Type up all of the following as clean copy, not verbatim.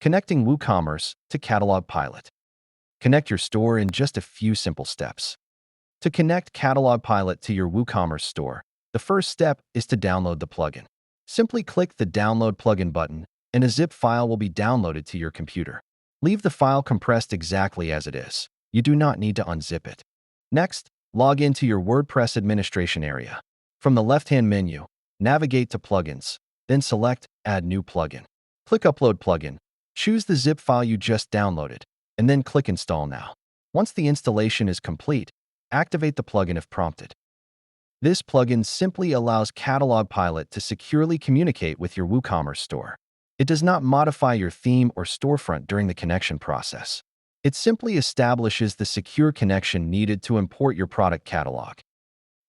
Connecting WooCommerce to CatalogPilot. Connect your store in just a few simple steps. To connect CatalogPilot to your WooCommerce store, the first step is to download the plugin. Simply click the Download Plugin button, and a zip file will be downloaded to your computer. Leave the file compressed exactly as it is. You do not need to unzip it. Next, log into your WordPress administration area. From the left-hand menu, navigate to Plugins, then select Add New Plugin. Click Upload Plugin. Choose the zip file you just downloaded, and then click Install Now. Once the installation is complete, activate the plugin if prompted. This plugin simply allows CatalogPilot to securely communicate with your WooCommerce store. It does not modify your theme or storefront during the connection process. It simply establishes the secure connection needed to import your product catalog.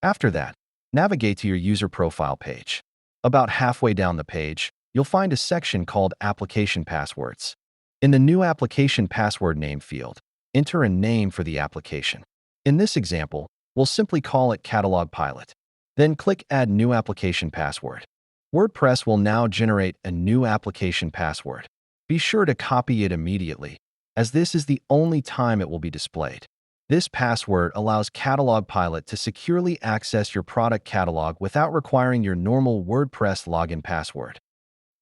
After that, navigate to your user profile page. About halfway down the page, you'll find a section called Application Passwords. In the New Application Password Name field, enter a name for the application. In this example, we'll simply call it CatalogPilot. Then click Add New Application Password. WordPress will now generate a new application password. Be sure to copy it immediately, as this is the only time it will be displayed. This password allows CatalogPilot to securely access your product catalog without requiring your normal WordPress login password.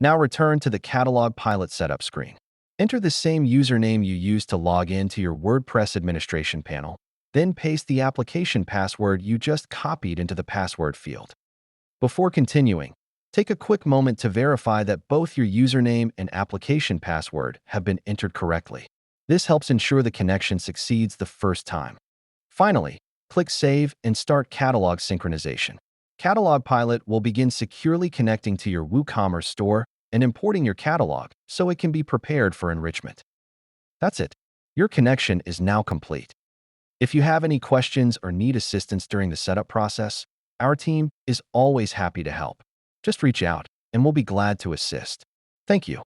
Now return to the CatalogPilot setup screen. Enter the same username you used to log in to your WordPress administration panel, then paste the application password you just copied into the password field. Before continuing, take a quick moment to verify that both your username and application password have been entered correctly. This helps ensure the connection succeeds the first time. Finally, click Save and start catalog synchronization. CatalogPilot will begin securely connecting to your WooCommerce store and importing your catalog so it can be prepared for enrichment. That's it. Your connection is now complete. If you have any questions or need assistance during the setup process, our team is always happy to help. Just reach out, and we'll be glad to assist. Thank you.